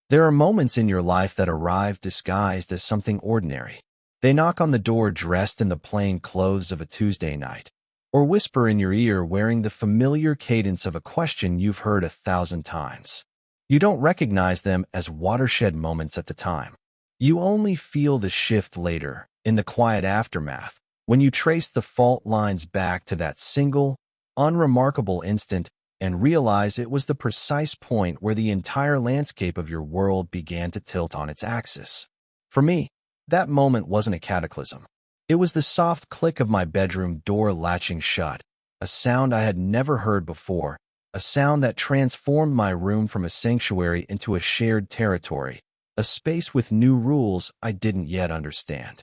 There are moments in your life that arrive disguised as something ordinary. They knock on the door dressed in the plain clothes of a Tuesday night, or whisper in your ear wearing the familiar cadence of a question you've heard 1,000 times. You don't recognize them as watershed moments at the time. You only feel the shift later, in the quiet aftermath, when you trace the fault lines back to that single, unremarkable instant and realize it was the precise point where the entire landscape of your world began to tilt on its axis. For me, that moment wasn't a cataclysm. It was the soft click of my bedroom door latching shut, a sound I had never heard before, a sound that transformed my room from a sanctuary into a shared territory, a space with new rules I didn't yet understand.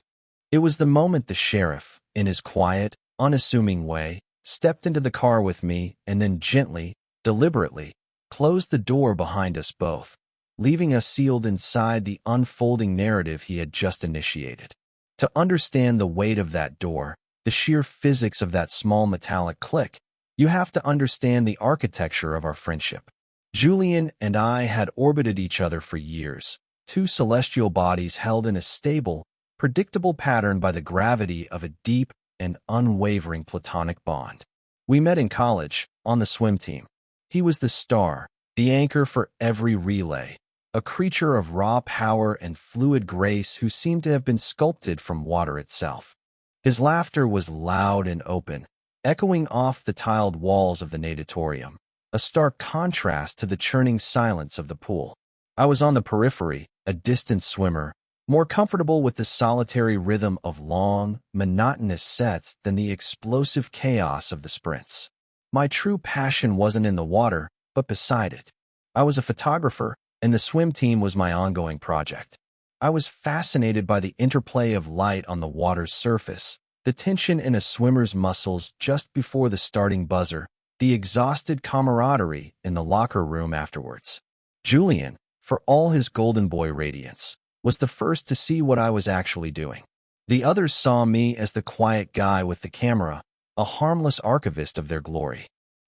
It was the moment the sheriff, in his quiet, unassuming way, stepped into the car with me and then gently, deliberately, closed the door behind us both, leaving us sealed inside the unfolding narrative he had just initiated. To understand the weight of that door, the sheer physics of that small metallic click, you have to understand the architecture of our friendship. Julian and I had orbited each other for years, two celestial bodies held in a stable, predictable pattern by the gravity of a deep and unwavering platonic bond. We met in college, on the swim team. He was the star, the anchor for every relay, a creature of raw power and fluid grace who seemed to have been sculpted from water itself. His laughter was loud and open, echoing off the tiled walls of the natatorium, a stark contrast to the churning silence of the pool. I was on the periphery, a distant swimmer, more comfortable with the solitary rhythm of long, monotonous sets than the explosive chaos of the sprints. My true passion wasn't in the water, but beside it. I was a photographer, and the swim team was my ongoing project. I was fascinated by the interplay of light on the water's surface, the tension in a swimmer's muscles just before the starting buzzer, the exhausted camaraderie in the locker room afterwards. Julian, for all his golden boy radiance, was the first to see what I was actually doing. The others saw me as the quiet guy with the camera, a harmless archivist of their glory.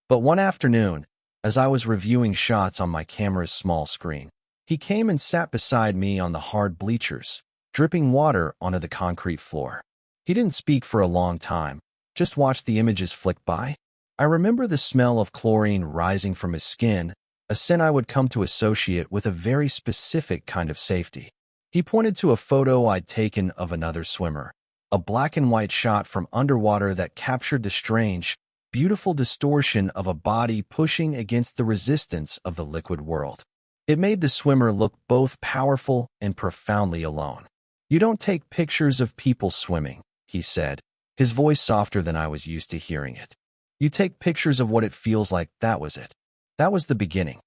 But one afternoon, as I was reviewing shots on my camera's small screen, he came and sat beside me on the hard bleachers, dripping water onto the concrete floor. He didn't speak for a long time, just watched the images flick by. I remember the smell of chlorine rising from his skin, a scent I would come to associate with a very specific kind of safety. He pointed to a photo I'd taken of another swimmer, a black and white shot from underwater that captured the strange, beautiful distortion of a body pushing against the resistance of the liquid world. It made the swimmer look both powerful and profoundly alone. "You don't take pictures of people swimming," he said, his voice softer than I was used to hearing it. "You take pictures of what it feels like." That was it. That was the beginning.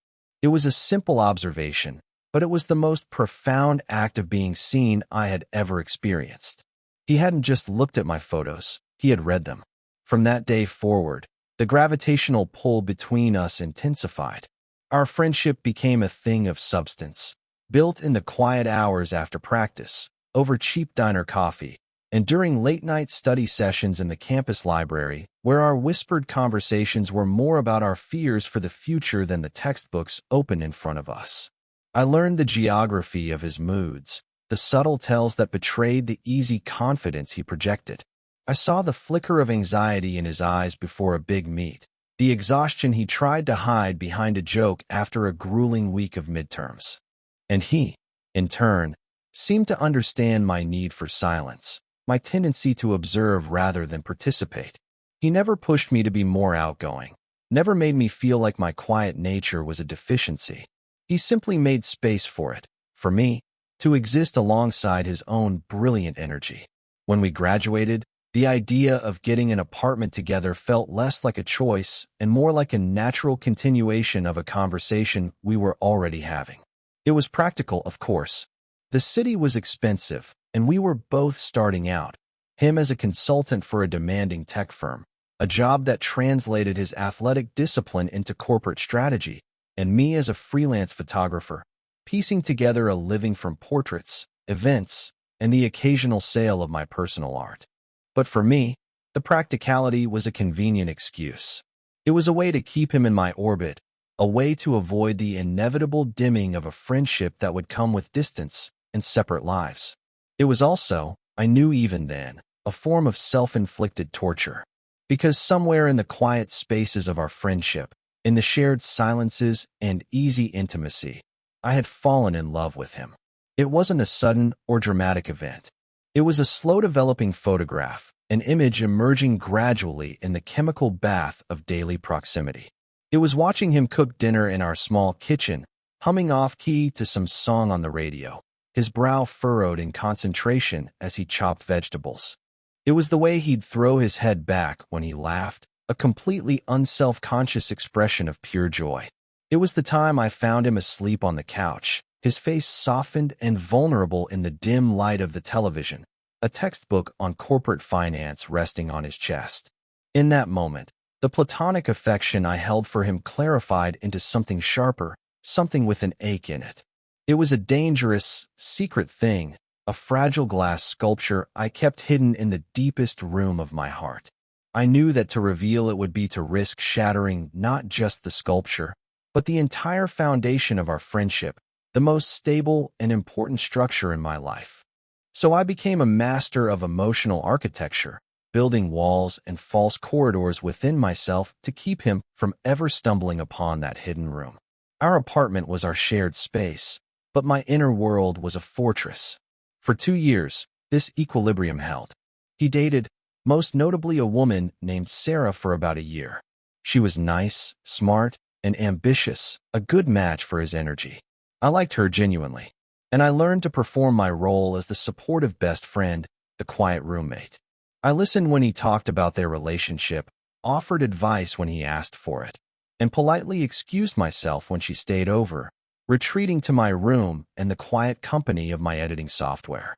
It was a simple observation, but it was the most profound act of being seen I had ever experienced. He hadn't just looked at my photos, he had read them. From that day forward, the gravitational pull between us intensified. Our friendship became a thing of substance, built in the quiet hours after practice, over cheap diner coffee, and during late-night study sessions in the campus library, where our whispered conversations were more about our fears for the future than the textbooks open in front of us. I learned the geography of his moods, the subtle tells that betrayed the easy confidence he projected. I saw the flicker of anxiety in his eyes before a big meet, the exhaustion he tried to hide behind a joke after a grueling week of midterms. And he, in turn, seemed to understand my need for silence, my tendency to observe rather than participate. He never pushed me to be more outgoing, never made me feel like my quiet nature was a deficiency. He simply made space for it, for me, to exist alongside his own brilliant energy. When we graduated, the idea of getting an apartment together felt less like a choice and more like a natural continuation of a conversation we were already having. It was practical, of course. The city was expensive, and we were both starting out, him as a consultant for a demanding tech firm, a job that translated his athletic discipline into corporate strategy, and me as a freelance photographer, piecing together a living from portraits, events, and the occasional sale of my personal art. But for me, the practicality was a convenient excuse. It was a way to keep him in my orbit, a way to avoid the inevitable dimming of a friendship that would come with distance and separate lives. It was also, I knew even then, a form of self-inflicted torture. Because somewhere in the quiet spaces of our friendship, in the shared silences and easy intimacy, I had fallen in love with him. It wasn't a sudden or dramatic event. It was a slow-developing photograph, an image emerging gradually in the chemical bath of daily proximity. It was watching him cook dinner in our small kitchen, humming off-key to some song on the radio, his brow furrowed in concentration as he chopped vegetables. It was the way he'd throw his head back when he laughed, a completely unself-conscious expression of pure joy. It was the time I found him asleep on the couch, his face softened and vulnerable in the dim light of the television, a textbook on corporate finance resting on his chest. In that moment, the platonic affection I held for him clarified into something sharper, something with an ache in it. It was a dangerous, secret thing, a fragile glass sculpture I kept hidden in the deepest room of my heart. I knew that to reveal it would be to risk shattering not just the sculpture, but the entire foundation of our friendship, the most stable and important structure in my life. So I became a master of emotional architecture, building walls and false corridors within myself to keep him from ever stumbling upon that hidden room. Our apartment was our shared space, but my inner world was a fortress. For 2 years, this equilibrium held. He dated, most notably a woman named Sarah, for about a year. She was nice, smart, and ambitious, a good match for his energy. I liked her genuinely, and I learned to perform my role as the supportive best friend, the quiet roommate. I listened when he talked about their relationship, offered advice when he asked for it, and politely excused myself when she stayed over, retreating to my room and the quiet company of my editing software.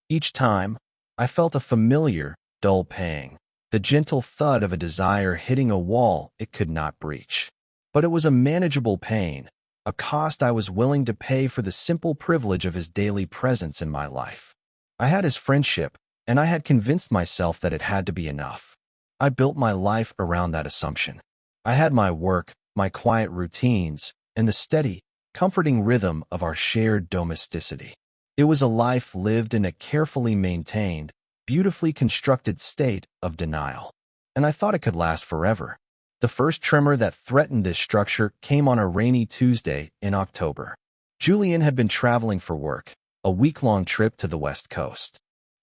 Each time, I felt a familiar, dull pang, the gentle thud of a desire hitting a wall it could not breach. But it was a manageable pain, a cost I was willing to pay for the simple privilege of his daily presence in my life. I had his friendship, and I had convinced myself that it had to be enough. I built my life around that assumption. I had my work, my quiet routines, and the steady, comforting rhythm of our shared domesticity. It was a life lived in a carefully maintained, beautifully constructed state of denial. And I thought it could last forever. The first tremor that threatened this structure came on a rainy Tuesday in October. Julian had been traveling for work, a week-long trip to the West Coast.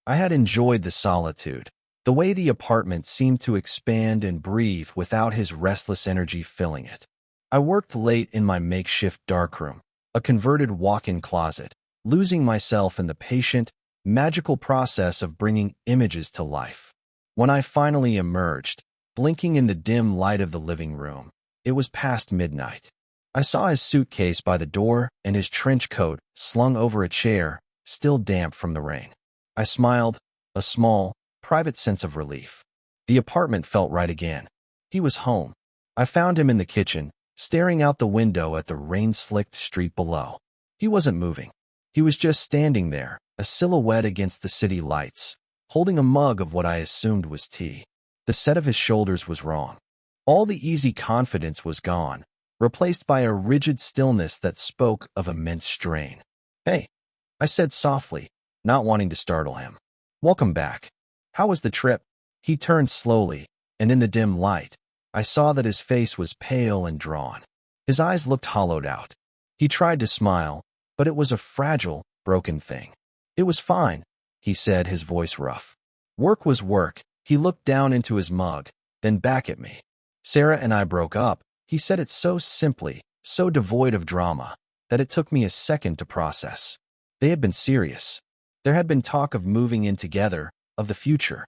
I had enjoyed the solitude, the way the apartment seemed to expand and breathe without his restless energy filling it. I worked late in my makeshift darkroom, a converted walk-in closet, losing myself in the patient, magical process of bringing images to life. When I finally emerged, blinking in the dim light of the living room, it was past midnight. I saw his suitcase by the door and his trench coat slung over a chair, still damp from the rain. I smiled, a small, private sense of relief. The apartment felt right again. He was home. I found him in the kitchen, staring out the window at the rain-slicked street below. He wasn't moving. He was just standing there, a silhouette against the city lights, holding a mug of what I assumed was tea. The set of his shoulders was wrong. All the easy confidence was gone, replaced by a rigid stillness that spoke of immense strain. "Hey," I said softly, not wanting to startle him. "Welcome back. How was the trip?" He turned slowly, and in the dim light, I saw that his face was pale and drawn. His eyes looked hollowed out. He tried to smile, but it was a fragile, broken thing. "It was fine," he said, his voice rough. "Work was work." He looked down into his mug, then back at me. "Sarah and I broke up." He said it so simply, so devoid of drama, that it took me a second to process. They had been serious. There had been talk of moving in together, of the future.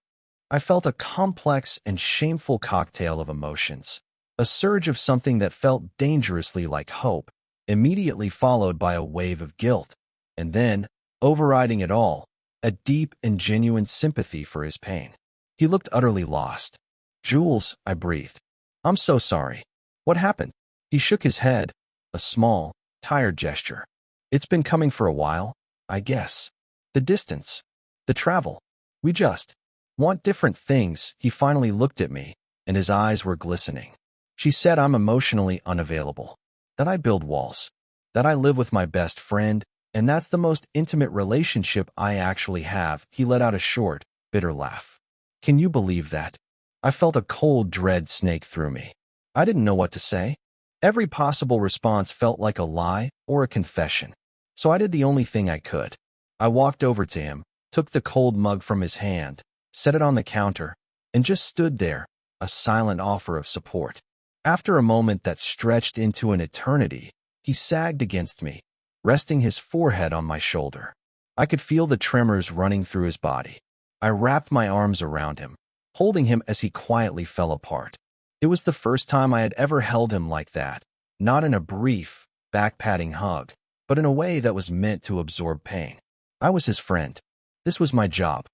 I felt a complex and shameful cocktail of emotions, a surge of something that felt dangerously like hope, immediately followed by a wave of guilt, and then, overriding it all, a deep and genuine sympathy for his pain. He looked utterly lost. "Jules," I breathed. "I'm so sorry. What happened?" He shook his head, a small, tired gesture. "It's been coming for a while, I guess. The distance. The travel. We just want different things." He finally looked at me, and his eyes were glistening. "She said I'm emotionally unavailable." that I build walls, that I live with my best friend, and that's the most intimate relationship I actually have." He let out a short, bitter laugh. "Can you believe that?" I felt a cold dread snake through me. I didn't know what to say. Every possible response felt like a lie or a confession. So I did the only thing I could. I walked over to him, took the cold mug from his hand, set it on the counter, and just stood there, a silent offer of support. After a moment that stretched into an eternity, he sagged against me, resting his forehead on my shoulder. I could feel the tremors running through his body. I wrapped my arms around him, holding him as he quietly fell apart. It was the first time I had ever held him like that, not in a brief, back-patting hug, but in a way that was meant to absorb pain. I was his friend. This was my job.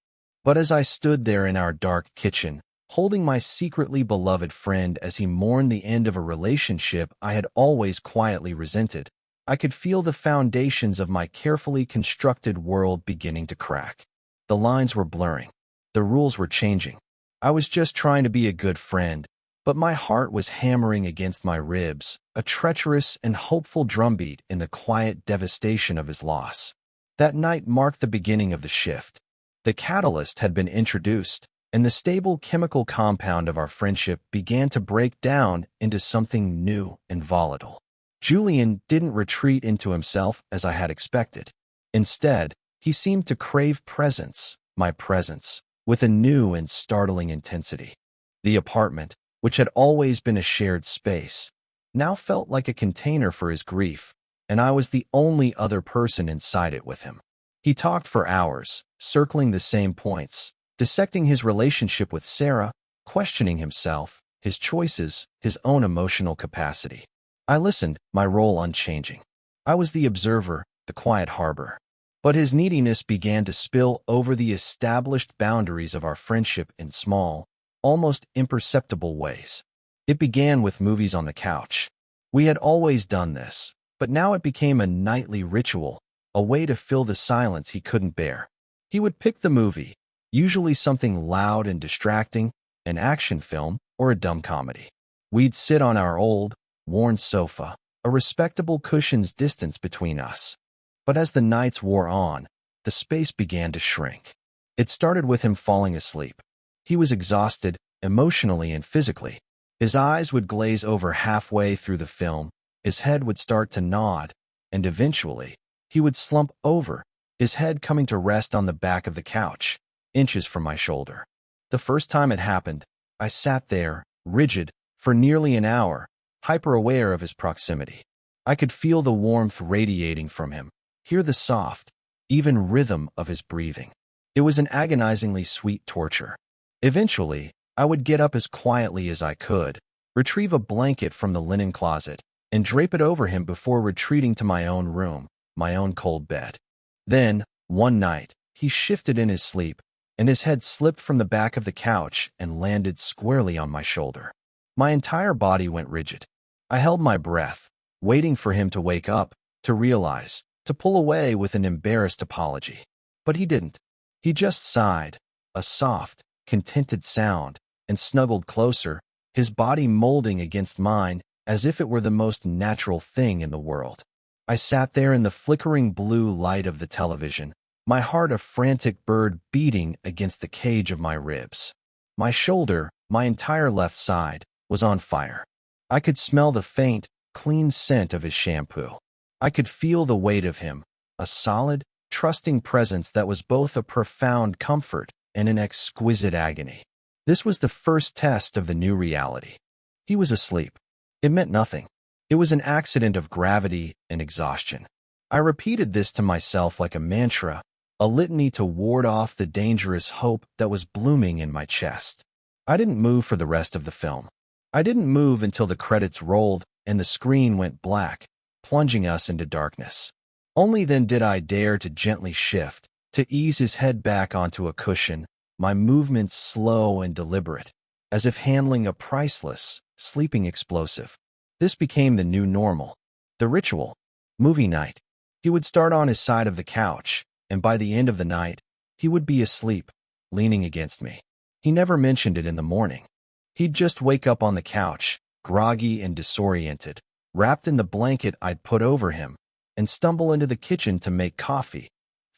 But as I stood there in our dark kitchen, holding my secretly beloved friend as he mourned the end of a relationship I had always quietly resented, I could feel the foundations of my carefully constructed world beginning to crack. The lines were blurring. The rules were changing. I was just trying to be a good friend, but my heart was hammering against my ribs, a treacherous and hopeful drumbeat in the quiet devastation of his loss. That night marked the beginning of the shift. The catalyst had been introduced, and the stable chemical compound of our friendship began to break down into something new and volatile. Julian didn't retreat into himself as I had expected. Instead, he seemed to crave presence, my presence, with a new and startling intensity. The apartment, which had always been a shared space, now felt like a container for his grief, and I was the only other person inside it with him. He talked for hours, circling the same points, dissecting his relationship with Sarah, questioning himself, his choices, his own emotional capacity. I listened, my role unchanging. I was the observer, the quiet harbor. But his neediness began to spill over the established boundaries of our friendship in small, almost imperceptible ways. It began with movies on the couch. We had always done this, but now it became a nightly ritual, a way to fill the silence he couldn't bear. He would pick the movie, usually something loud and distracting, an action film or a dumb comedy. We'd sit on our old, worn sofa, a respectable cushion's distance between us. But as the nights wore on, the space began to shrink. It started with him falling asleep. He was exhausted, emotionally and physically. His eyes would glaze over halfway through the film, his head would start to nod, and eventually, he would slump over, his head coming to rest on the back of the couch, inches from my shoulder. The first time it happened, I sat there, rigid, for nearly an hour, hyper-aware of his proximity. I could feel the warmth radiating from him, hear the soft, even rhythm of his breathing. It was an agonizingly sweet torture. Eventually, I would get up as quietly as I could, retrieve a blanket from the linen closet, and drape it over him before retreating to my own room, my own cold bed. Then, one night, he shifted in his sleep, and his head slipped from the back of the couch and landed squarely on my shoulder. My entire body went rigid. I held my breath, waiting for him to wake up, to realize, to pull away with an embarrassed apology. But he didn't. He just sighed, a soft, contented sound, and snuggled closer, his body molding against mine as if it were the most natural thing in the world. I sat there in the flickering blue light of the television, my heart a frantic bird beating against the cage of my ribs. My shoulder, my entire left side, was on fire. I could smell the faint, clean scent of his shampoo. I could feel the weight of him, a solid, trusting presence that was both a profound comfort and an exquisite agony. This was the first test of the new reality. He was asleep. It meant nothing. It was an accident of gravity and exhaustion. I repeated this to myself like a mantra, a litany to ward off the dangerous hope that was blooming in my chest. I didn't move for the rest of the film. I didn't move until the credits rolled and the screen went black, plunging us into darkness. Only then did I dare to gently shift, to ease his head back onto a cushion, my movements slow and deliberate, as if handling a priceless, sleeping explosive. This became the new normal, the ritual, movie night. He would start on his side of the couch, and by the end of the night, he would be asleep, leaning against me. He never mentioned it in the morning. He'd just wake up on the couch, groggy and disoriented, wrapped in the blanket I'd put over him, and stumble into the kitchen to make coffee,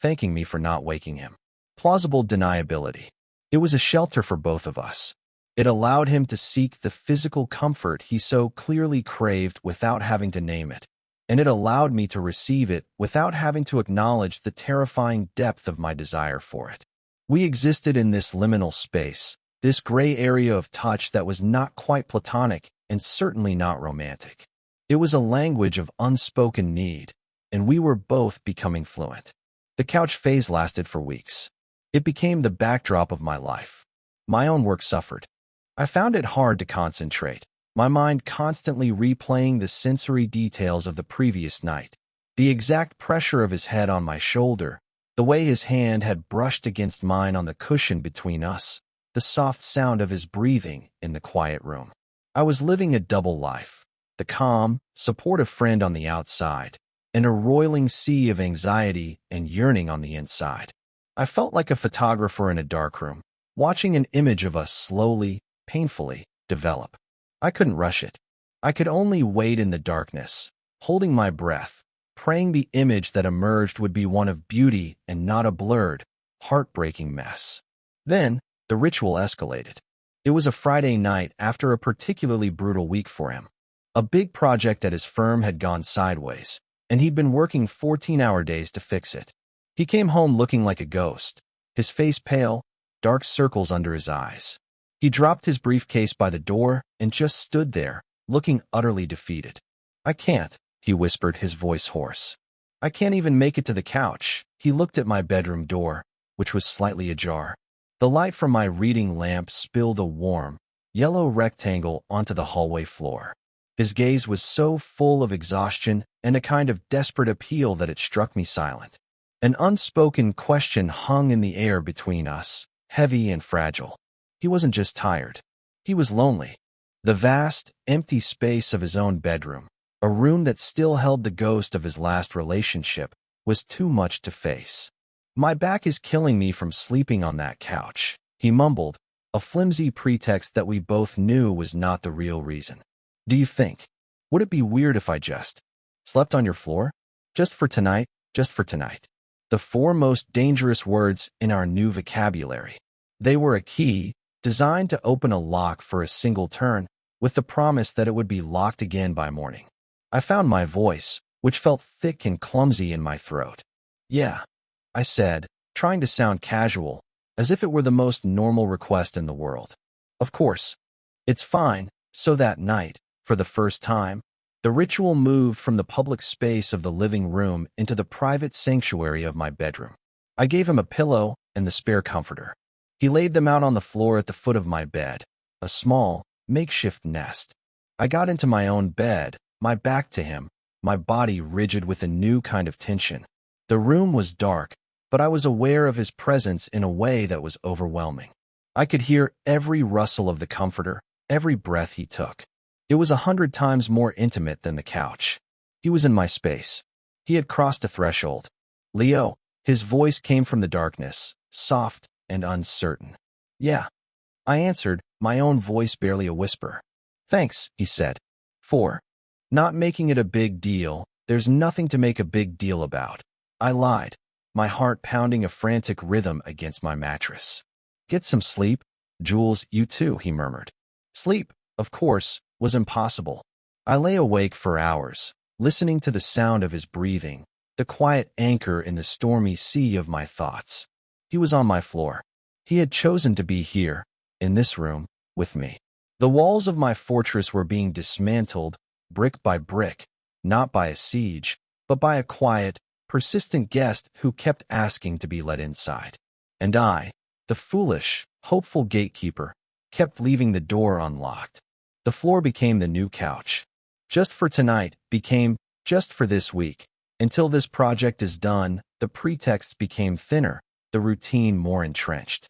thanking me for not waking him. Plausible deniability. It was a shelter for both of us. It allowed him to seek the physical comfort he so clearly craved without having to name it, and it allowed me to receive it without having to acknowledge the terrifying depth of my desire for it. We existed in this liminal space, this gray area of touch that was not quite platonic and certainly not romantic. It was a language of unspoken need, and we were both becoming fluent. The couch phase lasted for weeks. It became the backdrop of my life. My own work suffered. I found it hard to concentrate, my mind constantly replaying the sensory details of the previous night. The exact pressure of his head on my shoulder, the way his hand had brushed against mine on the cushion between us, the soft sound of his breathing in the quiet room. I was living a double life, the calm, supportive friend on the outside, and a roiling sea of anxiety and yearning on the inside. I felt like a photographer in a darkroom, watching an image of us slowly, painfully, develop. I couldn't rush it. I could only wait in the darkness, holding my breath, praying the image that emerged would be one of beauty and not a blurred, heartbreaking mess. Then, the ritual escalated. It was a Friday night after a particularly brutal week for him. A big project at his firm had gone sideways, and he'd been working 14-hour days to fix it. He came home looking like a ghost, his face pale, dark circles under his eyes. He dropped his briefcase by the door and just stood there, looking utterly defeated. "I can't," he whispered, his voice hoarse. "I can't even make it to the couch." He looked at my bedroom door, which was slightly ajar. The light from my reading lamp spilled a warm, yellow rectangle onto the hallway floor. His gaze was so full of exhaustion and a kind of desperate appeal that it struck me silent. An unspoken question hung in the air between us, heavy and fragile. He wasn't just tired. He was lonely. The vast, empty space of his own bedroom, a room that still held the ghost of his last relationship, was too much to face. "My back is killing me from sleeping on that couch," he mumbled, a flimsy pretext that we both knew was not the real reason. "Do you think? Would it be weird if I just slept on your floor? Just for tonight, just for tonight." The four most dangerous words in our new vocabulary. They were a key, designed to open a lock for a single turn, with the promise that it would be locked again by morning. I found my voice, which felt thick and clumsy in my throat. "Yeah," I said, trying to sound casual, as if it were the most normal request in the world. "Of course. It's fine." So that night, for the first time, the ritual moved from the public space of the living room into the private sanctuary of my bedroom. I gave him a pillow and the spare comforter. He laid them out on the floor at the foot of my bed, a small, makeshift nest. I got into my own bed, my back to him, my body rigid with a new kind of tension. The room was dark, but I was aware of his presence in a way that was overwhelming. I could hear every rustle of the comforter, every breath he took. It was 100 times more intimate than the couch. He was in my space. He had crossed a threshold. "Leo," his voice came from the darkness, soft and uncertain. "Yeah," I answered, my own voice barely a whisper. "Thanks," he said, "for not making it a big deal. There's nothing to make a big deal about." I lied, my heart pounding a frantic rhythm against my mattress. "Get some sleep, Jules, you too," he murmured. Sleep, of course, was impossible. I lay awake for hours, listening to the sound of his breathing, the quiet anchor in the stormy sea of my thoughts. He was on my floor. He had chosen to be here, in this room, with me. The walls of my fortress were being dismantled, brick by brick, not by a siege, but by a quiet, persistent guest who kept asking to be let inside. And I, the foolish, hopeful gatekeeper, kept leaving the door unlocked. The floor became the new couch. Just for tonight became just for this week. Until this project is done, the pretexts became thinner, the routine more entrenched.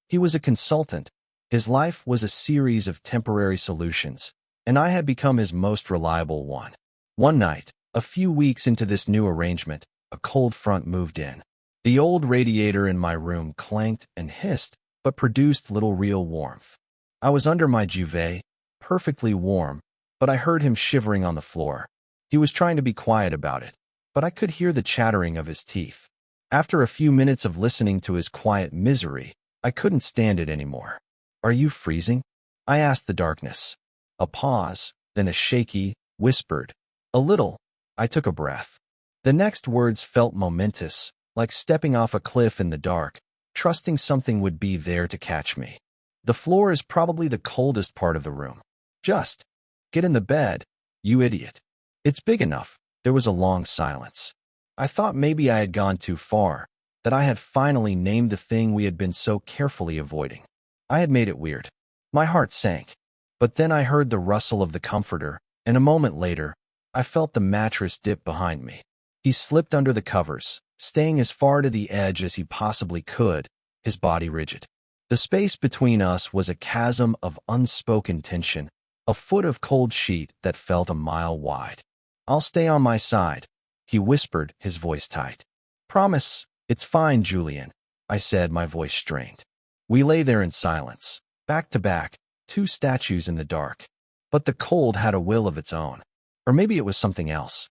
He was a consultant. His life was a series of temporary solutions, and I had become his most reliable one. One night, a few weeks into this new arrangement, a cold front moved in. The old radiator in my room clanked and hissed, but produced little real warmth. I was under my duvet, perfectly warm, but I heard him shivering on the floor, He was trying to be quiet about it, but I could hear the chattering of his teeth. After a few minutes of listening to his quiet misery, I couldn't stand it anymore. "Are you freezing?" I asked the darkness. A pause, then a shaky, whispered, "A little." I took a breath. The next words felt momentous, like stepping off a cliff in the dark, trusting something would be there to catch me. "The floor is probably the coldest part of the room. Just get in the bed, you idiot. It's big enough." There was a long silence. I thought maybe I had gone too far, that I had finally named the thing we had been so carefully avoiding. I had made it weird. My heart sank. But then I heard the rustle of the comforter, and a moment later, I felt the mattress dip behind me. He slipped under the covers, staying as far to the edge as he possibly could, his body rigid. The space between us was a chasm of unspoken tension, a foot of cold sheet that felt a mile wide. "I'll stay on my side," he whispered, his voice tight. "Promise." "It's fine, Julian," I said, my voice strained. We lay there in silence, back to back, two statues in the dark. But the cold had a will of its own. Or maybe it was something else.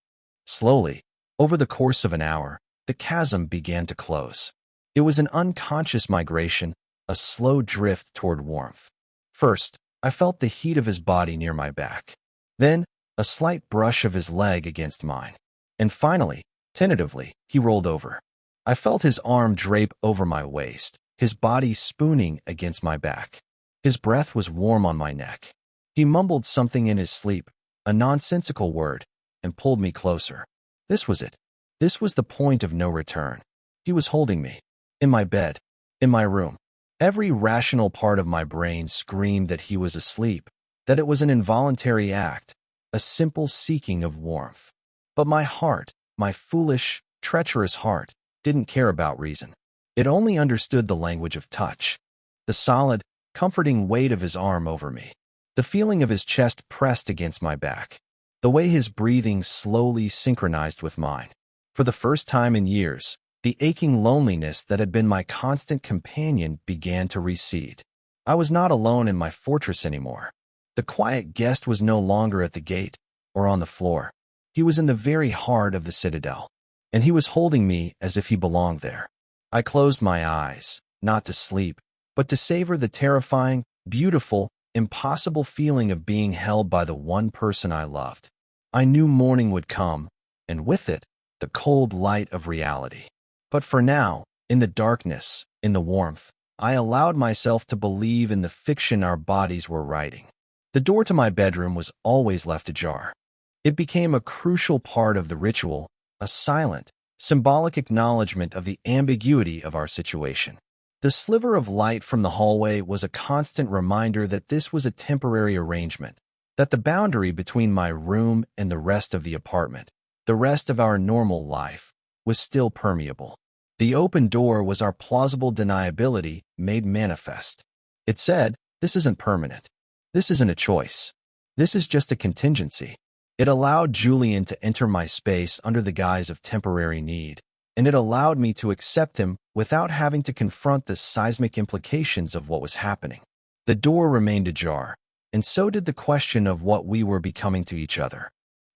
Slowly, over the course of an hour, the chasm began to close. It was an unconscious migration, a slow drift toward warmth. First, I felt the heat of his body near my back. Then, a slight brush of his leg against mine. And finally, tentatively, he rolled over. I felt his arm drape over my waist, his body spooning against my back. His breath was warm on my neck. He mumbled something in his sleep, a nonsensical word, and pulled me closer. This was it. This was the point of no return. He was holding me. In my bed. In my room. Every rational part of my brain screamed that he was asleep, that it was an involuntary act, a simple seeking of warmth. But my heart, my foolish, treacherous heart, didn't care about reason. It only understood the language of touch. The solid, comforting weight of his arm over me. The feeling of his chest pressed against my back. The way his breathing slowly synchronized with mine. For the first time in years, the aching loneliness that had been my constant companion began to recede. I was not alone in my fortress anymore. The quiet guest was no longer at the gate or on the floor. He was in the very heart of the citadel, and he was holding me as if he belonged there. I closed my eyes, not to sleep, but to savor the terrifying, beautiful, impossible feeling of being held by the one person I loved. I knew morning would come, and with it, the cold light of reality. But for now, in the darkness, in the warmth, I allowed myself to believe in the fiction our bodies were writing. The door to my bedroom was always left ajar. It became a crucial part of the ritual, a silent, symbolic acknowledgement of the ambiguity of our situation. The sliver of light from the hallway was a constant reminder that this was a temporary arrangement, that the boundary between my room and the rest of the apartment, the rest of our normal life, was still permeable. The open door was our plausible deniability made manifest. It said, "This isn't permanent. This isn't a choice. This is just a contingency." It allowed Julian to enter my space under the guise of temporary need, and it allowed me to accept him without having to confront the seismic implications of what was happening. The door remained ajar, and so did the question of what we were becoming to each other.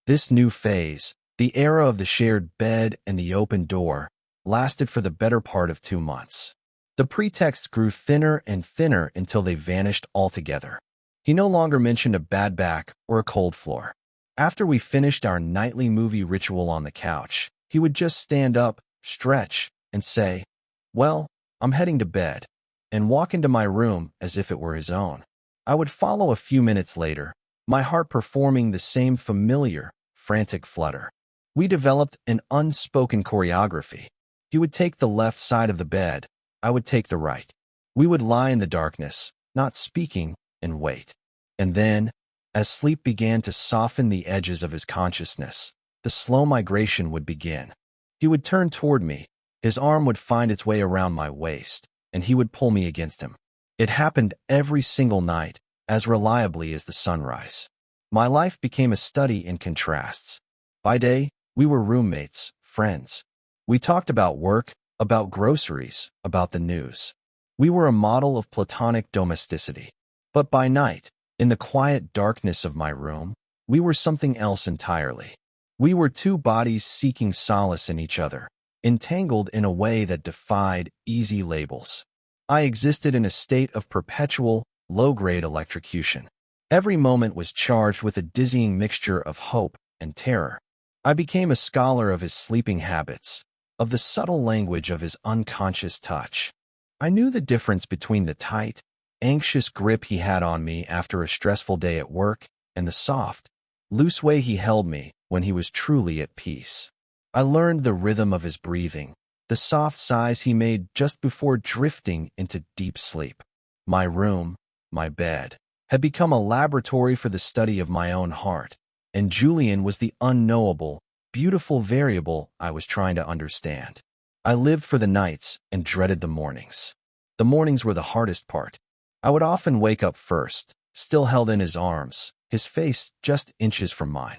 This new phase, the era of the shared bed and the open door, lasted for the better part of 2 months. The pretexts grew thinner and thinner until they vanished altogether. He no longer mentioned a bad back or a cold floor. After we finished our nightly movie ritual on the couch, he would just stand up, stretch, and say, "Well, I'm heading to bed," and walk into my room as if it were his own. I would follow a few minutes later, my heart performing the same familiar, frantic flutter. We developed an unspoken choreography. He would take the left side of the bed, I would take the right. We would lie in the darkness, not speaking, and wait. And then, as sleep began to soften the edges of his consciousness, the slow migration would begin. He would turn toward me, his arm would find its way around my waist, and he would pull me against him. It happened every single night, as reliably as the sunrise. My life became a study in contrasts. By day, we were roommates, friends. We talked about work, about groceries, about the news. We were a model of platonic domesticity. But by night, in the quiet darkness of my room, we were something else entirely. We were two bodies seeking solace in each other, entangled in a way that defied easy labels. I existed in a state of perpetual, low-grade electrocution. Every moment was charged with a dizzying mixture of hope and terror. I became a scholar of his sleeping habits, of the subtle language of his unconscious touch. I knew the difference between the tight, anxious grip he had on me after a stressful day at work and the soft, loose way he held me when he was truly at peace. I learned the rhythm of his breathing, the soft sighs he made just before drifting into deep sleep. My room, my bed, had become a laboratory for the study of my own heart, and Julian was the unknowable, beautiful variable I was trying to understand. I lived for the nights and dreaded the mornings. The mornings were the hardest part. I would often wake up first, still held in his arms, his face just inches from mine.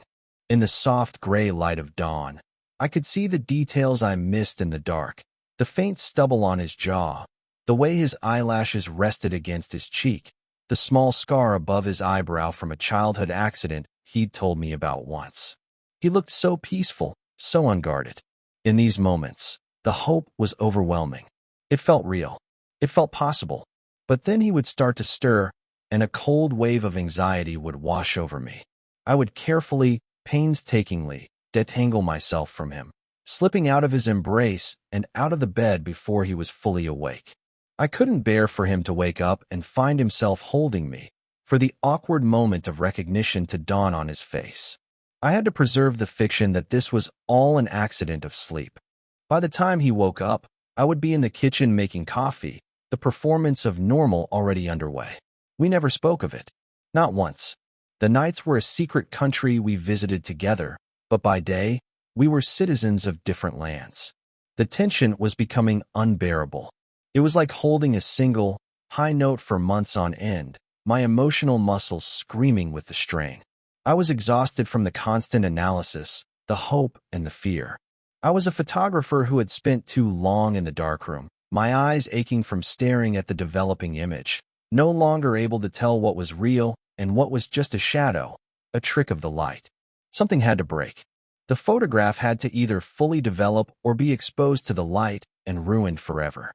In the soft gray light of dawn, I could see the details I missed in the dark, the faint stubble on his jaw, the way his eyelashes rested against his cheek, the small scar above his eyebrow from a childhood accident he'd told me about once. He looked so peaceful, so unguarded. In these moments, the hope was overwhelming. It felt real. It felt possible. But then he would start to stir, and a cold wave of anxiety would wash over me. I would carefully, painstakingly, detangle myself from him, slipping out of his embrace and out of the bed before he was fully awake. I couldn't bear for him to wake up and find himself holding me, for the awkward moment of recognition to dawn on his face. I had to preserve the fiction that this was all an accident of sleep. By the time he woke up, I would be in the kitchen making coffee, the performance of normal already underway. We never spoke of it. Not once. The nights were a secret country we visited together, but by day, we were citizens of different lands. The tension was becoming unbearable. It was like holding a single, high note for months on end, my emotional muscles screaming with the strain. I was exhausted from the constant analysis, the hope and the fear. I was a photographer who had spent too long in the darkroom, my eyes aching from staring at the developing image, no longer able to tell what was real and what was just a shadow, a trick of the light. Something had to break. The photograph had to either fully develop or be exposed to the light and ruined forever.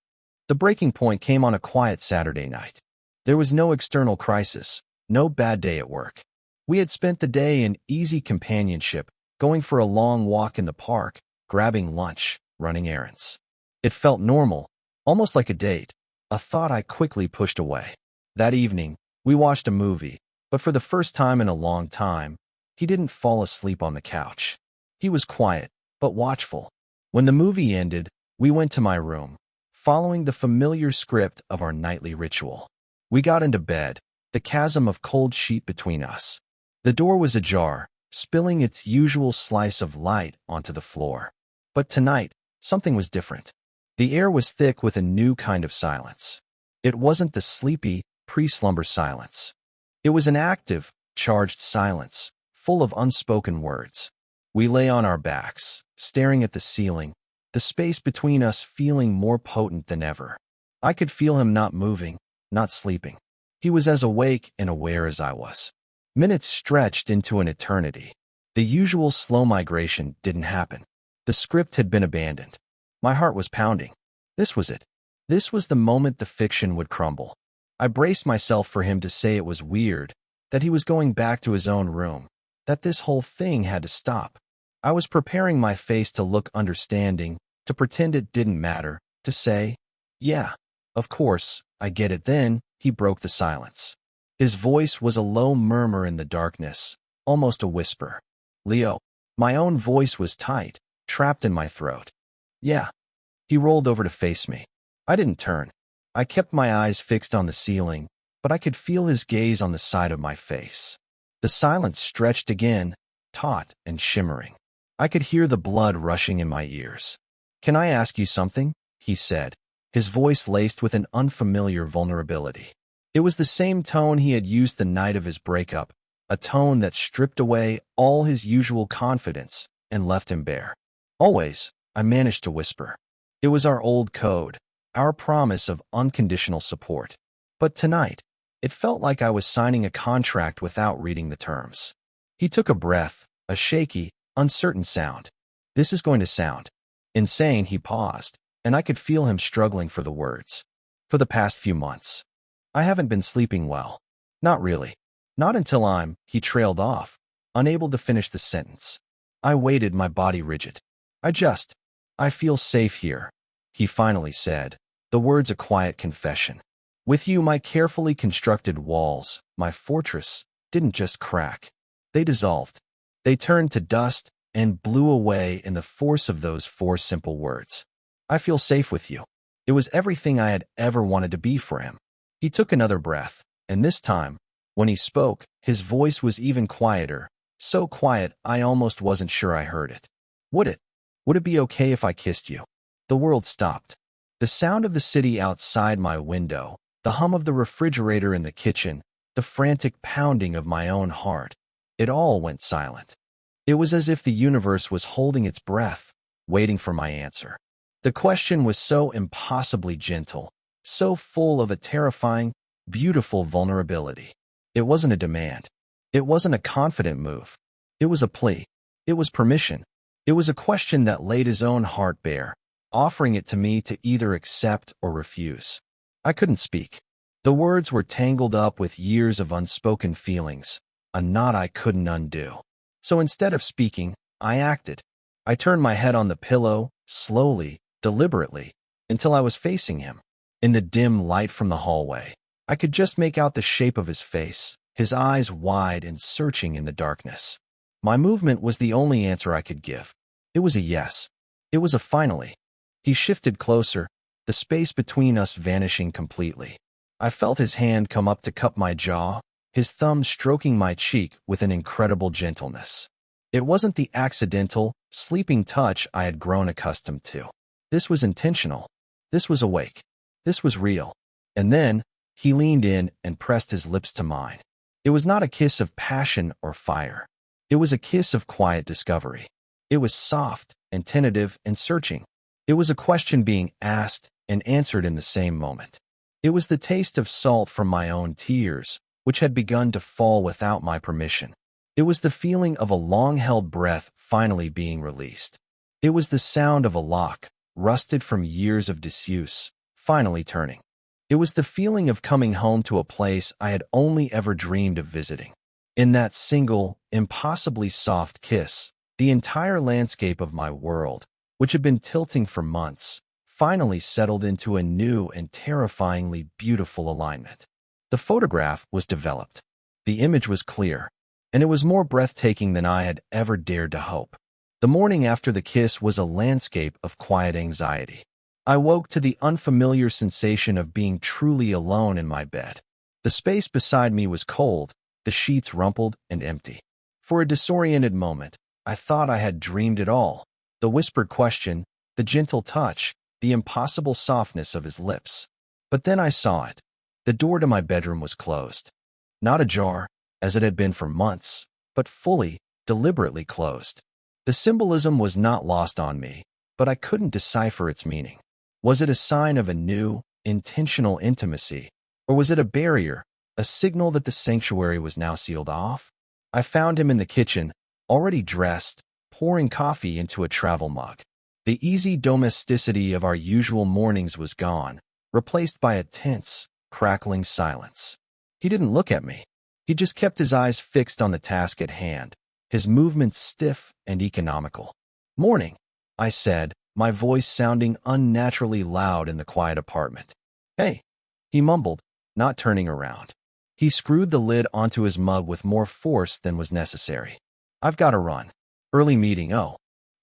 The breaking point came on a quiet Saturday night. There was no external crisis, no bad day at work. We had spent the day in easy companionship, going for a long walk in the park, grabbing lunch, running errands. It felt normal, almost like a date, a thought I quickly pushed away. That evening, we watched a movie, but for the first time in a long time, he didn't fall asleep on the couch. He was quiet, but watchful. When the movie ended, we went to my room, following the familiar script of our nightly ritual. We got into bed, the chasm of cold sheet between us. The door was ajar, spilling its usual slice of light onto the floor. But tonight, something was different. The air was thick with a new kind of silence. It wasn't the sleepy, pre-slumber silence. It was an active, charged silence, full of unspoken words. We lay on our backs, staring at the ceiling, the space between us feeling more potent than ever. I could feel him not moving, not sleeping. He was as awake and aware as I was. Minutes stretched into an eternity. The usual slow migration didn't happen. The script had been abandoned. My heart was pounding. This was it. This was the moment the fiction would crumble. I braced myself for him to say it was weird, that he was going back to his own room, that this whole thing had to stop. I was preparing my face to look understanding, to pretend it didn't matter, to say, "Yeah, of course, I get it." Then he broke the silence. His voice was a low murmur in the darkness, almost a whisper. "Leo." My own voice was tight, trapped in my throat. "Yeah." He rolled over to face me. I didn't turn. I kept my eyes fixed on the ceiling, but I could feel his gaze on the side of my face. The silence stretched again, taut and shimmering. I could hear the blood rushing in my ears. "Can I ask you something?" he said, his voice laced with an unfamiliar vulnerability. It was the same tone he had used the night of his breakup, a tone that stripped away all his usual confidence and left him bare. Always, I managed to whisper. It was our old code, our promise of unconditional support. But tonight, it felt like I was signing a contract without reading the terms. He took a breath, a shaky, uncertain sound. This is going to sound insane, he paused, and I could feel him struggling for the words. For the past few months, I haven't been sleeping well. Not really. Not until he trailed off, unable to finish the sentence. I waited, my body rigid. I feel safe here, he finally said, the words a quiet confession. With you, my carefully constructed walls, my fortress, didn't just crack. They dissolved. They turned to dust and blew away in the force of those 4 simple words. I feel safe with you. It was everything I had ever wanted to be for him. He took another breath, and this time, when he spoke, his voice was even quieter, so quiet I almost wasn't sure I heard it. Would it be okay if I kissed you? The world stopped. The sound of the city outside my window, the hum of the refrigerator in the kitchen, the frantic pounding of my own heart, it all went silent. It was as if the universe was holding its breath, waiting for my answer. The question was so impossibly gentle, so full of a terrifying, beautiful vulnerability. It wasn't a demand. It wasn't a confident move. It was a plea. It was permission. It was a question that laid his own heart bare, offering it to me to either accept or refuse. I couldn't speak. The words were tangled up with years of unspoken feelings, a knot I couldn't undo. So instead of speaking, I acted. I turned my head on the pillow, slowly, deliberately, until I was facing him. In the dim light from the hallway, I could just make out the shape of his face, his eyes wide and searching in the darkness. My movement was the only answer I could give. It was a yes. It was a finally. He shifted closer, the space between us vanishing completely. I felt his hand come up to cup my jaw, his thumb stroking my cheek with an incredible gentleness. It wasn't the accidental, sleeping touch I had grown accustomed to. This was intentional. This was awake. This was real. And then, he leaned in and pressed his lips to mine. It was not a kiss of passion or fire. It was a kiss of quiet discovery. It was soft and tentative and searching. It was a question being asked and answered in the same moment. It was the taste of salt from my own tears, which had begun to fall without my permission. It was the feeling of a long-held breath finally being released. It was the sound of a lock, rusted from years of disuse, finally turning. It was the feeling of coming home to a place I had only ever dreamed of visiting. In that single, impossibly soft kiss, the entire landscape of my world, which had been tilting for months, finally settled into a new and terrifyingly beautiful alignment. The photograph was developed. The image was clear, and it was more breathtaking than I had ever dared to hope. The morning after the kiss was a landscape of quiet anxiety. I woke to the unfamiliar sensation of being truly alone in my bed. The space beside me was cold, the sheets rumpled and empty. For a disoriented moment, I thought I had dreamed it all. The whispered question, the gentle touch, the impossible softness of his lips. But then I saw it. The door to my bedroom was closed. Not ajar, as it had been for months, but fully, deliberately closed. The symbolism was not lost on me, but I couldn't decipher its meaning. Was it a sign of a new, intentional intimacy, or was it a barrier, a signal that the sanctuary was now sealed off? I found him in the kitchen, already dressed, pouring coffee into a travel mug. The easy domesticity of our usual mornings was gone, replaced by a tense, crackling silence. He didn't look at me. He just kept his eyes fixed on the task at hand, his movements stiff and economical. "Morning," I said, my voice sounding unnaturally loud in the quiet apartment. "Hey," he mumbled, not turning around. He screwed the lid onto his mug with more force than was necessary. "I've got to run. Early meeting, oh."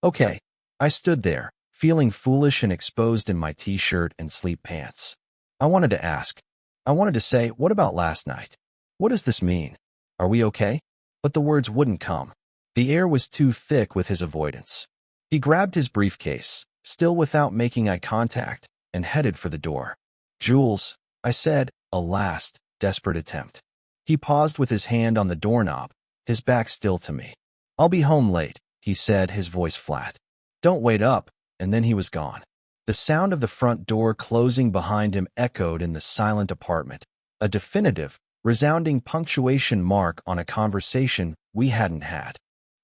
"Okay." I stood there, feeling foolish and exposed in my t-shirt and sleep pants. I wanted to ask. I wanted to say, what about last night? What does this mean? Are we okay? But the words wouldn't come. The air was too thick with his avoidance. He grabbed his briefcase, still without making eye contact, and headed for the door. "Jules," I said, a last, desperate attempt. He paused with his hand on the doorknob, his back still to me. "I'll be home late," he said, his voice flat. "Don't wait up," and then he was gone. The sound of the front door closing behind him echoed in the silent apartment, a definitive, resounding punctuation mark on a conversation we hadn't had.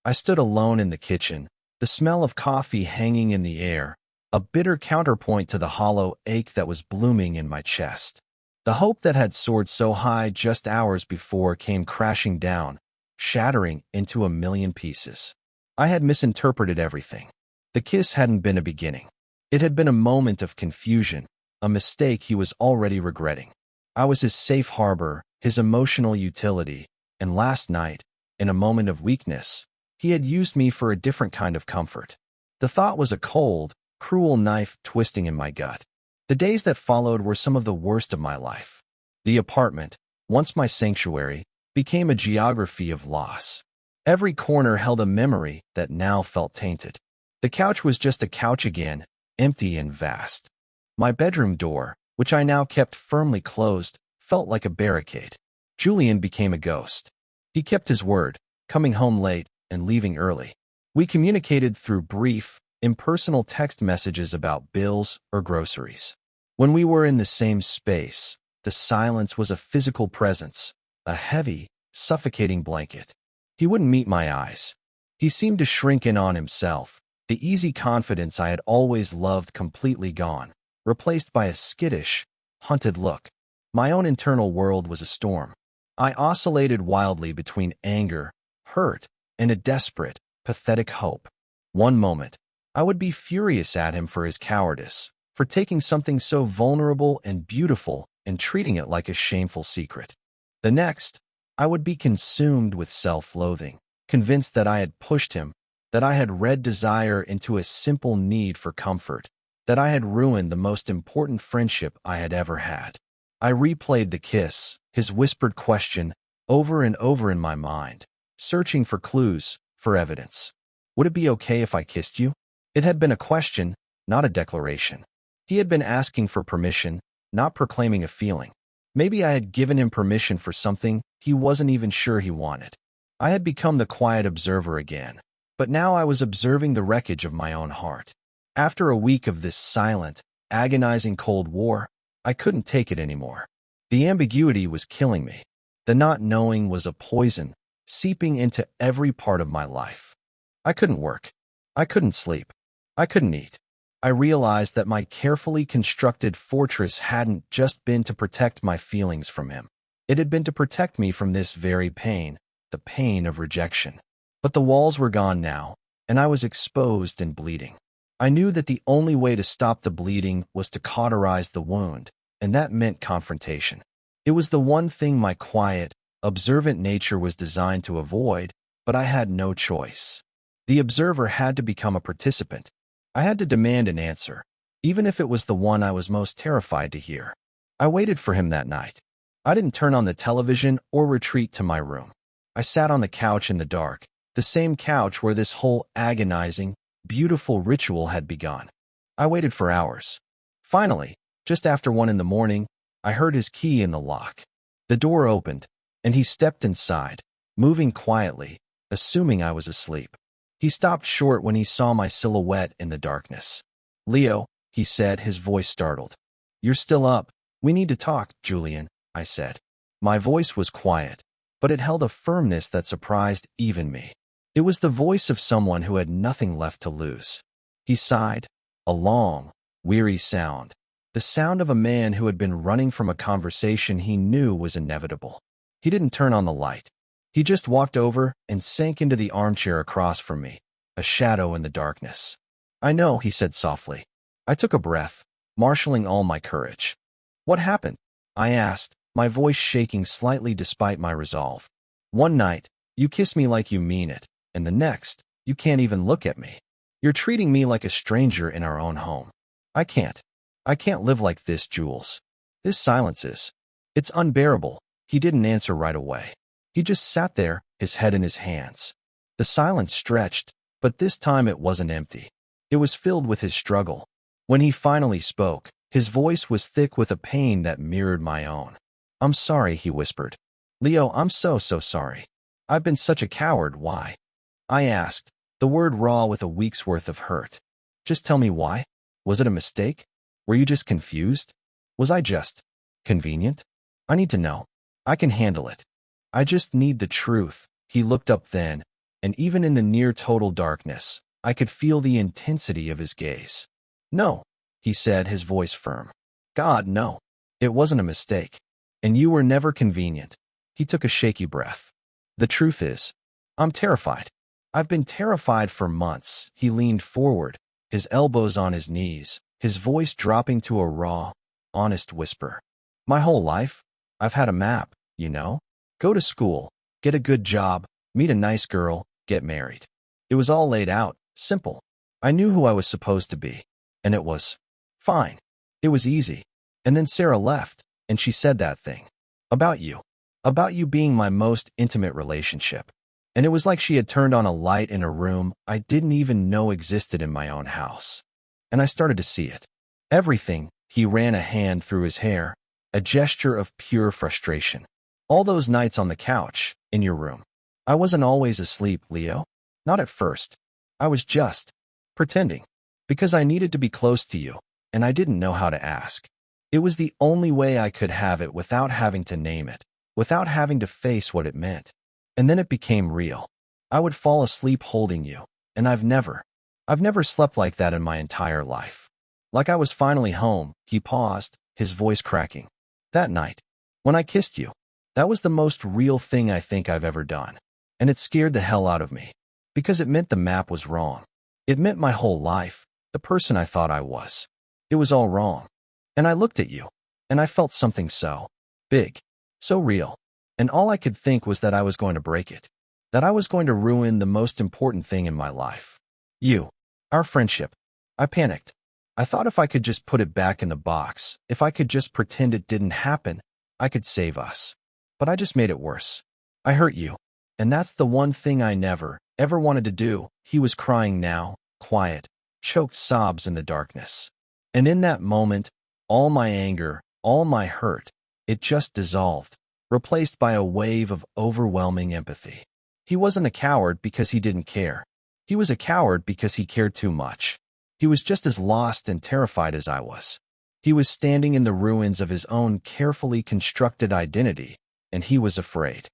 I stood alone in the kitchen, the smell of coffee hanging in the air, a bitter counterpoint to the hollow ache that was blooming in my chest. The hope that had soared so high just hours before came crashing down, shattering into a million pieces. I had misinterpreted everything. The kiss hadn't been a beginning. It had been a moment of confusion, a mistake he was already regretting. I was his safe harbor, his emotional utility, and last night, in a moment of weakness, he had used me for a different kind of comfort. The thought was a cold, cruel knife twisting in my gut. The days that followed were some of the worst of my life. The apartment, once my sanctuary, became a geography of loss. Every corner held a memory that now felt tainted. The couch was just a couch again, empty and vast. My bedroom door, which I now kept firmly closed, felt like a barricade. Julian became a ghost. He kept his word, coming home late and leaving early. We communicated through brief, impersonal text messages about bills or groceries. When we were in the same space, the silence was a physical presence, a heavy, suffocating blanket. He wouldn't meet my eyes. He seemed to shrink in on himself, the easy confidence I had always loved completely gone, replaced by a skittish, hunted look. My own internal world was a storm. I oscillated wildly between anger, hurt, and a desperate, pathetic hope. One moment, I would be furious at him for his cowardice, for taking something so vulnerable and beautiful and treating it like a shameful secret. The next, I would be consumed with self-loathing, convinced that I had pushed him, that I had read desire into a simple need for comfort, that I had ruined the most important friendship I had ever had. I replayed the kiss, his whispered question, over and over in my mind, searching for clues, for evidence. Would it be okay if I kissed you? It had been a question, not a declaration. He had been asking for permission, not proclaiming a feeling. Maybe I had given him permission for something he wasn't even sure he wanted. I had become the quiet observer again, but now I was observing the wreckage of my own heart. After a week of this silent, agonizing Cold War, I couldn't take it anymore. The ambiguity was killing me. The not knowing was a poison, seeping into every part of my life. I couldn't work. I couldn't sleep. I couldn't eat. I realized that my carefully constructed fortress hadn't just been to protect my feelings from him. It had been to protect me from this very pain, the pain of rejection. But the walls were gone now, and I was exposed and bleeding. I knew that the only way to stop the bleeding was to cauterize the wound, and that meant confrontation. It was the one thing my quiet, observant nature was designed to avoid, but I had no choice. The observer had to become a participant. I had to demand an answer, even if it was the one I was most terrified to hear. I waited for him that night. I didn't turn on the television or retreat to my room. I sat on the couch in the dark, the same couch where this whole agonizing, beautiful ritual had begun. I waited for hours. Finally, just after 1 in the morning, I heard his key in the lock. The door opened, and he stepped inside, moving quietly, assuming I was asleep. He stopped short when he saw my silhouette in the darkness. "Leo," he said, his voice startled. "You're still up. We need to talk, Julian," I said. My voice was quiet, but it held a firmness that surprised even me. It was the voice of someone who had nothing left to lose. He sighed, a long, weary sound, the sound of a man who had been running from a conversation he knew was inevitable. He didn't turn on the light. He just walked over and sank into the armchair across from me, a shadow in the darkness. "I know," he said softly. I took a breath, marshaling all my courage. "What happened?" I asked, my voice shaking slightly despite my resolve. "One night, you kiss me like you mean it, and the next, you can't even look at me. You're treating me like a stranger in our own home. I can't live like this, Jules. This silence is. It's unbearable." He didn't answer right away. He just sat there, his head in his hands. The silence stretched, but this time it wasn't empty. It was filled with his struggle. When he finally spoke, his voice was thick with a pain that mirrored my own. "I'm sorry," he whispered. "Leo, I'm so sorry. I've been such a coward. Why?" I asked, the word raw with a week's worth of hurt. "Just tell me why. Was it a mistake? Were you just confused? Was I just convenient? I need to know. I can handle it. I just need the truth." He looked up then, and even in the near-total darkness, I could feel the intensity of his gaze. "No," he said, his voice firm. "God, no. It wasn't a mistake. And you were never convenient." He took a shaky breath. "The truth is, I'm terrified. I've been terrified for months." He leaned forward, his elbows on his knees, his voice dropping to a raw, honest whisper. "My whole life, I've had a map, you know? Go to school, get a good job, meet a nice girl, get married. It was all laid out, simple. I knew who I was supposed to be, and it was fine. It was easy. And then Sarah left, and she said that thing. About you being my most intimate relationship. And it was like she had turned on a light in a room I didn't even know existed in my own house. And I started to see it. Everything." He ran a hand through his hair, a gesture of pure frustration. "All those nights on the couch, in your room. I wasn't always asleep, Leo. Not at first. I was just pretending. Because I needed to be close to you, and I didn't know how to ask. It was the only way I could have it without having to name it, without having to face what it meant. And then it became real. I would fall asleep holding you, and I've never slept like that in my entire life. Like I was finally home." He paused, his voice cracking. "That night, when I kissed you, that was the most real thing I think I've ever done. And it scared the hell out of me. Because it meant the map was wrong. It meant my whole life, the person I thought I was. It was all wrong. And I looked at you, and I felt something so big, so real. And all I could think was that I was going to break it. That I was going to ruin the most important thing in my life. You. Our friendship. I panicked. I thought if I could just put it back in the box, if I could just pretend it didn't happen, I could save us. But I just made it worse. I hurt you. And that's the one thing I never, ever wanted to do." He was crying now, quiet, choked sobs in the darkness. And in that moment, all my anger, all my hurt, it just dissolved, replaced by a wave of overwhelming empathy. He wasn't a coward because he didn't care. He was a coward because he cared too much. He was just as lost and terrified as I was. He was standing in the ruins of his own carefully constructed identity, and he was afraid.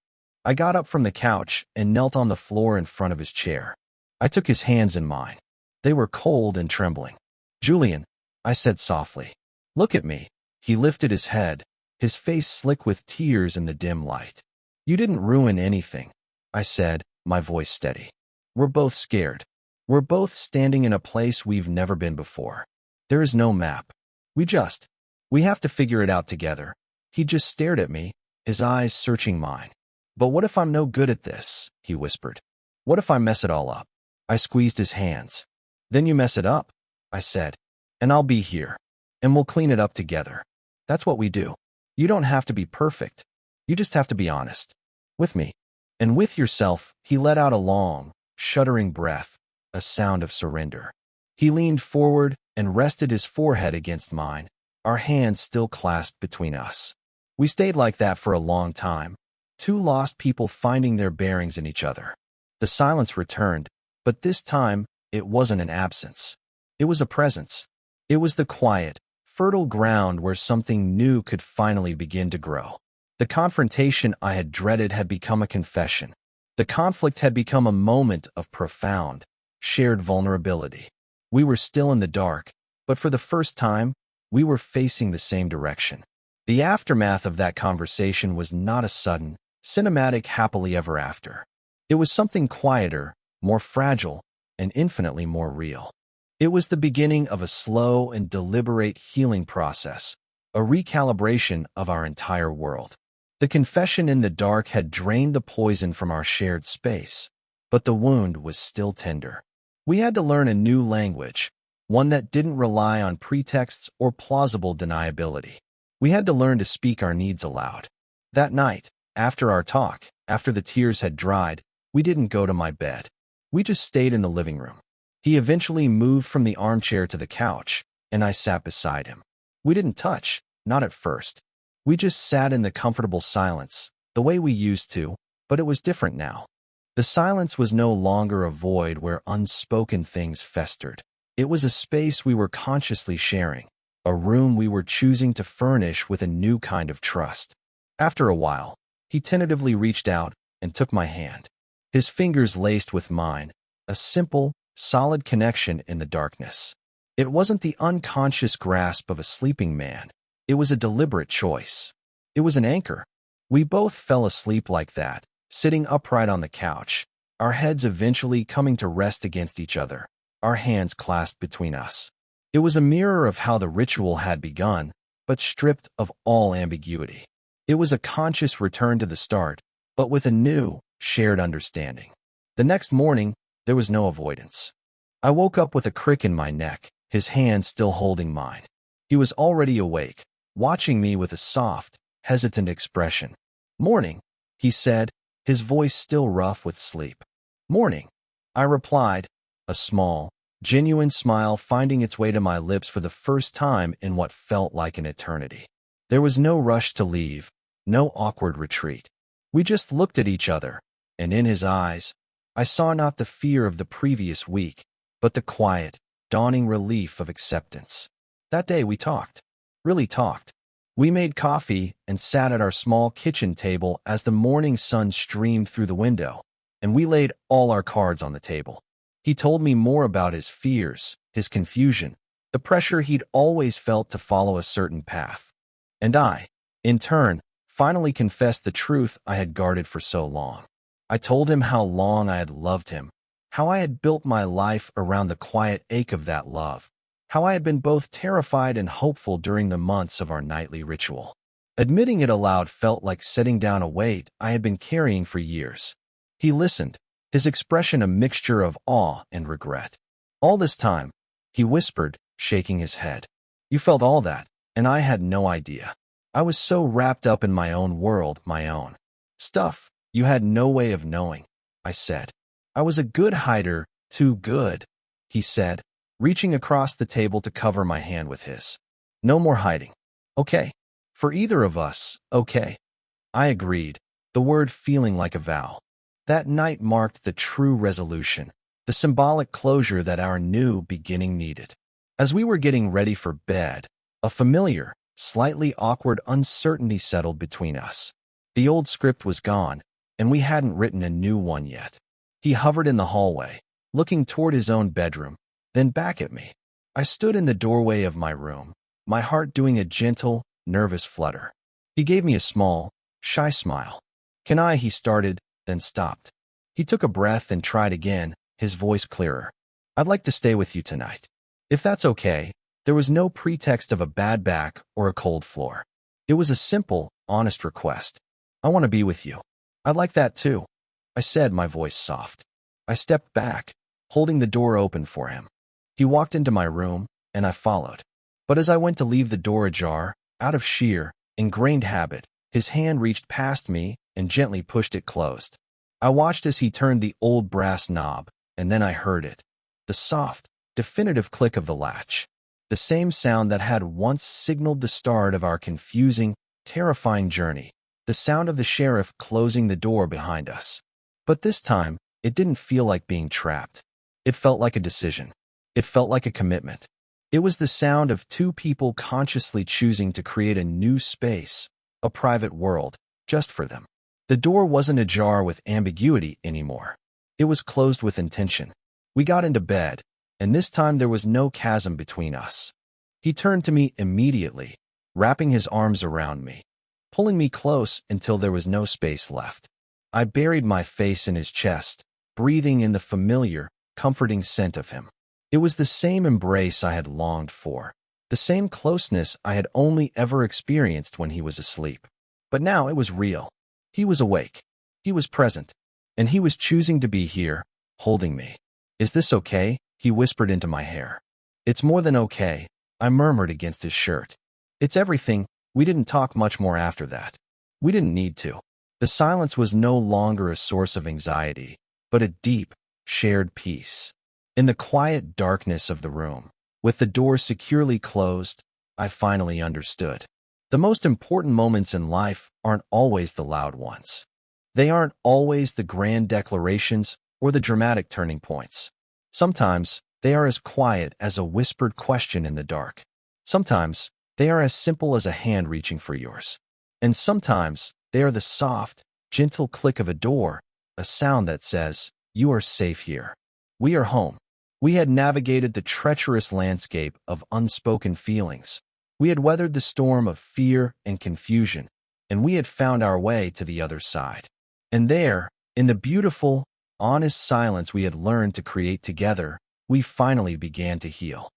I got up from the couch and knelt on the floor in front of his chair. I took his hands in mine. They were cold and trembling. "Julian," I said softly, "look at me." He lifted his head, his face slick with tears in the dim light. "You didn't ruin anything," I said, my voice steady. "We're both scared. We're both standing in a place we've never been before. There is no map. We have to figure it out together." He just stared at me, his eyes searching mine. "But what if I'm no good at this?" he whispered. "What if I mess it all up?" I squeezed his hands. "Then you mess it up," I said, "and I'll be here, and we'll clean it up together. That's what we do. You don't have to be perfect. You just have to be honest. With me. And with yourself." He let out a long, shuddering breath, a sound of surrender. He leaned forward and rested his forehead against mine, our hands still clasped between us. We stayed like that for a long time, two lost people finding their bearings in each other. The silence returned, but this time it wasn't an absence. It was a presence. It was the quiet, fertile ground where something new could finally begin to grow. The confrontation I had dreaded had become a confession. The conflict had become a moment of profound, shared vulnerability. We were still in the dark, but for the first time, we were facing the same direction. The aftermath of that conversation was not a sudden, cinematic happily ever after. It was something quieter, more fragile, and infinitely more real. It was the beginning of a slow and deliberate healing process, a recalibration of our entire world. The confession in the dark had drained the poison from our shared space, but the wound was still tender. We had to learn a new language, one that didn't rely on pretexts or plausible deniability. We had to learn to speak our needs aloud. That night, after our talk, after the tears had dried, we didn't go to my bed. We just stayed in the living room. He eventually moved from the armchair to the couch, and I sat beside him. We didn't touch, not at first. We just sat in the comfortable silence, the way we used to, but it was different now. The silence was no longer a void where unspoken things festered. It was a space we were consciously sharing, a room we were choosing to furnish with a new kind of trust. After a while, he tentatively reached out and took my hand. his fingers laced with mine, a simple, solid connection in the darkness. It wasn't the unconscious grasp of a sleeping man. It was a deliberate choice. It was an anchor. We both fell asleep like that, sitting upright on the couch, our heads eventually coming to rest against each other, our hands clasped between us. It was a mirror of how the ritual had begun, but stripped of all ambiguity. It was a conscious return to the start, but with a new, shared understanding. The next morning, there was no avoidance. I woke up with a crick in my neck, his hand still holding mine. He was already awake, watching me with a soft, hesitant expression. "Morning," he said, his voice still rough with sleep. "Morning," I replied, a small, genuine smile finding its way to my lips for the first time in what felt like an eternity. There was no rush to leave, no awkward retreat. We just looked at each other, and in his eyes, I saw not the fear of the previous week, but the quiet, dawning relief of acceptance. That day we talked. Really talked. We made coffee and sat at our small kitchen table as the morning sun streamed through the window, and we laid all our cards on the table. He told me more about his fears, his confusion, the pressure he'd always felt to follow a certain path. And I, in turn, finally confessed the truth I had guarded for so long. I told him how long I had loved him, how I had built my life around the quiet ache of that love, how I had been both terrified and hopeful during the months of our nightly ritual. Admitting it aloud felt like setting down a weight I had been carrying for years. He listened, his expression a mixture of awe and regret. "All this time," he whispered, shaking his head. "You felt all that, and I had no idea. I was so wrapped up in my own world, my own stuff. You had no way of knowing," I said. "I was a good hider, too good," he said, reaching across the table to cover my hand with his. "No more hiding. Okay. For either of us, okay." I agreed, the word feeling like a vow. That night marked the true resolution, the symbolic closure that our new beginning needed. As we were getting ready for bed, a familiar, slightly awkward uncertainty settled between us. The old script was gone, and we hadn't written a new one yet. He hovered in the hallway, looking toward his own bedroom, then back at me. I stood in the doorway of my room, my heart doing a gentle, nervous flutter. He gave me a small, shy smile. He started, then stopped. He took a breath and tried again, his voice clearer. "I'd like to stay with you tonight. If that's okay." There was no pretext of a bad back or a cold floor. It was a simple, honest request. "I want to be with you." "I'd like that too," I said, my voice soft. I stepped back, holding the door open for him. He walked into my room, and I followed. But as I went to leave the door ajar, out of sheer, ingrained habit, his hand reached past me and gently pushed it closed. I watched as he turned the old brass knob, and then I heard it. The soft, definitive click of the latch. The same sound that had once signaled the start of our confusing, terrifying journey. The sound of the sheriff closing the door behind us. But this time, it didn't feel like being trapped. It felt like a decision. It felt like a commitment. It was the sound of two people consciously choosing to create a new space, a private world, just for them. The door wasn't ajar with ambiguity anymore. It was closed with intention. We got into bed, and this time there was no chasm between us. He turned to me immediately, wrapping his arms around me, pulling me close until there was no space left. I buried my face in his chest, breathing in the familiar, comforting scent of him. It was the same embrace I had longed for, the same closeness I had only ever experienced when he was asleep. But now it was real. He was awake. He was present. And he was choosing to be here, holding me. "Is this okay?" he whispered into my hair. "It's more than okay," I murmured against his shirt. "It's everything." We didn't talk much more after that. We didn't need to. The silence was no longer a source of anxiety, but a deep, shared peace. In the quiet darkness of the room, with the door securely closed, I finally understood. The most important moments in life aren't always the loud ones. They aren't always the grand declarations or the dramatic turning points. Sometimes they are as quiet as a whispered question in the dark. Sometimes they are as simple as a hand reaching for yours. And sometimes they are the soft, gentle click of a door a sound that says, "You are safe here. We are home." We had navigated the treacherous landscape of unspoken feelings. We had weathered the storm of fear and confusion, and we had found our way to the other side. And there, in the beautiful, honest silence we had learned to create together, we finally began to heal.